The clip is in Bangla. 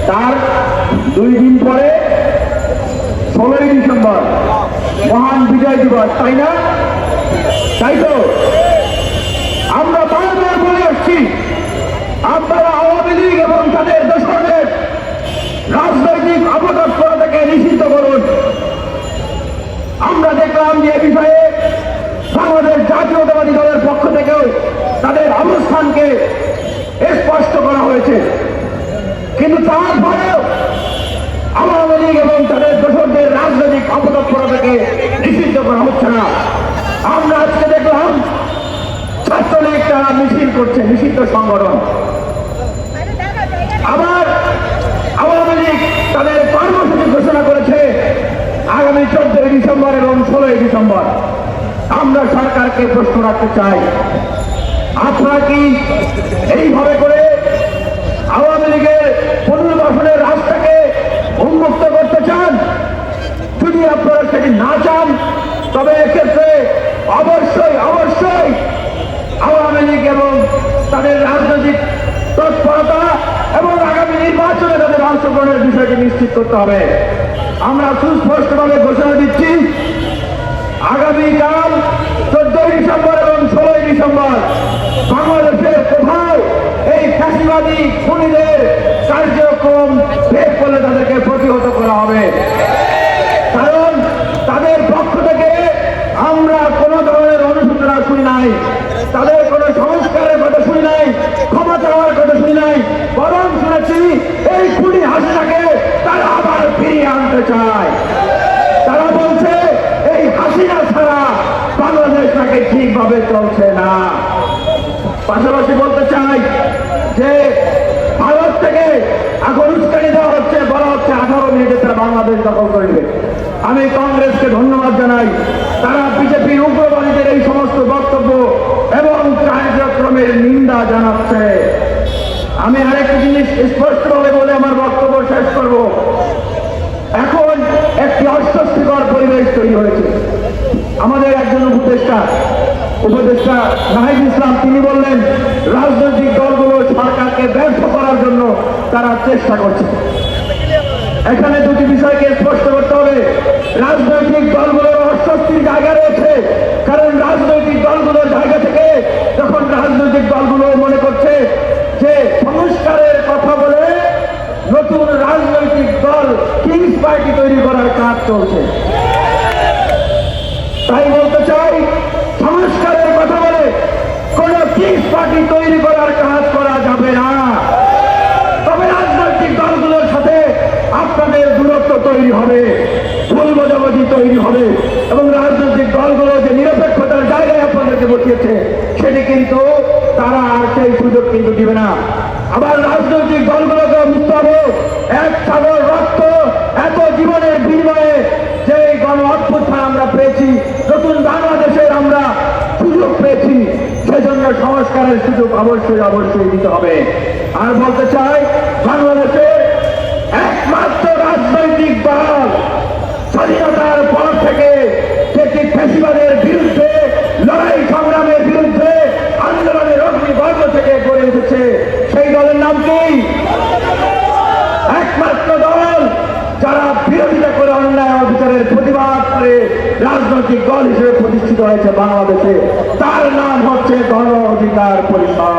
তার 2 দিন পরে 16ই ডিসেম্বর মহান বিজয় দিবস, তাই না? তাই তো আমরা বারবার বলে আসছি, আপনারা আওয়ামী লীগ এবং তাদের দোসরদের রাজনৈতিক অপতৎপরতা থেকে নিষিদ্ধ করুন। আমরা দেখলাম যে এ বিষয়ে বাংলাদেশ জাতীয়তাবাদী দলের পক্ষ থেকেও তাদের অবস্থানকে স্পষ্ট করা হয়েছে, কিন্তু তারপরেও আওয়ামী লীগ এবং তাদের দোসরদের রাজনৈতিক অপতৎপরতাকে নিষিদ্ধ করা হচ্ছে না। আমরা আজকে দেখলাম ছাত্রলীগ তারা মিছিল করছে, নিষিদ্ধ সংগঠন। আবার আওয়ামী লীগ তাদের কর্মসূচি ঘোষণা করেছে আগামী 14ই ডিসেম্বর এবং 16ই ডিসেম্বর। আমরা সরকারকে প্রশ্ন রাখতে চাই, আপনারা কি এইভাবে করে আওয়ামী লীগের পুনর্বাসনের রাস্তাকে উন্মুক্ত করতে চান? যদি আপনারা সেটি না চান, তবে এক্ষেত্রে অবশ্যই অবশ্যই আওয়ামী লীগ এবং তাদের রাজনৈতিক তৎপরতা এবং আগামী নির্বাচনে তাদের অংশগ্রহণের বিষয়টি নিশ্চিত করতে হবে। আমরা সুস্পষ্টভাবে ঘোষণা দিচ্ছি, আগামীকাল 14ই ডিসেম্বর এবং 16ই ডিসেম্বর বাংলাদেশের কোথাও এই ফ্যাসিবাদী খুনিদের কার্যক্রম বের করলে তাদেরকে প্রতিহত করা হবে। কারণ তাদের পক্ষ থেকে আমরা কোনো ধরনের অনুশোচনা শুনি নাই, তাদের কোনো সংস্কারের কথা শুনি নাই, ক্ষমা চাওয়ার কথা শুনি নাই, বরং শুনেছি এই খুনি হাসিনাকে তারা আবার ফিরিয়ে আনতে চায়। তারা বলছে এই হাসিনা ছাড়া বাংলাদেশ নাকি ঠিকভাবে চলছে না। পাশাপাশি বলতে চাই যে ভারত থেকে এখন উস্কানি দেওয়া হচ্ছে, বলা হচ্ছে 18 মিনিটে তারা বাংলাদেশ দখল করবে। আমি কংগ্রেসকে ধন্যবাদ জানাই, তারা বিজেপির উগ্রবাদীদের এই সমস্ত বক্তব্য এবং কার্যক্রমের নিন্দা জানাচ্ছে। আমি আরেকটি জিনিস স্পষ্টভাবে বলে আমার বক্তব্য শেষ করব। এখন একটি অস্বস্তিকর পরিবেশ তৈরি হয়েছে। আমাদের একজন উপদেষ্টা নাহিদ ইসলাম তিনি বললেন, রাজনৈতিক দলগুলো সরকারকে ব্যর্থ করার জন্য তারা চেষ্টা করছে। এখানে দুটি বিষয়কে স্পষ্ট করতে হবে। রাজনৈতিক দলগুলোর অস্বস্তির জায়গা রয়েছে, কারণ রাজনৈতিক দলগুলোর জায়গা থেকে যখন রাজনৈতিক দলগুলো মনে করছে যে সংস্কারের কথা বলে নতুন রাজনৈতিক দল কিংস পার্টি তৈরি করার কাজ চলছে। তাই বলতে চাই, সংস্কারের কথা বলে কোন কিংস পার্টি তৈরি করার কাজ করা যাবে না। তবে রাজনৈতিক দলগুলোর সাথে আপনাদের দূরত্ব তৈরি হবে, ভুল বোঝাবুঝি তৈরি হবে, এবং রাজনৈতিক দলগুলো যে নিরপেক্ষতার জায়গায় আপনাদেরকে বসিয়েছে সেটি কিন্তু তারা আর সেই সুযোগ কিন্তু দিবে না। আবার রাজনৈতিক দলগুলোকে বুঝতে হবে, এক সাগর রক্ত এত জীবনের বিনিময়ে যে গণ অভ্যুত্থান আমরা পেয়েছি, নতুন বাংলাদেশের আমরা সুযোগ পেয়েছি, সেজন্য সংস্কারের সুযোগ অবশ্যই অবশ্যই দিতে হবে। আর বলতে চাই, বাংলাদেশের একমাত্র রাজনৈতিক দল স্বাধীনতার পর থেকে যেটি ফ্যাসিবাদের বিরুদ্ধে লড়াই সংগ্রামের বিরুদ্ধে আন্দোলনের অগ্নিবর্গ থেকে গড়ে উঠেছে, সেই দলের নাম কি? একমাত্র দল যারা বিরোধিতা করে অন্যায় অবিচারের প্রতিবাদ করে রাজনৈতিক দল হিসেবে প্রতিষ্ঠিত হয়েছে বাংলাদেশে, তার নাম হচ্ছে গণ অধিকার পরিষদ।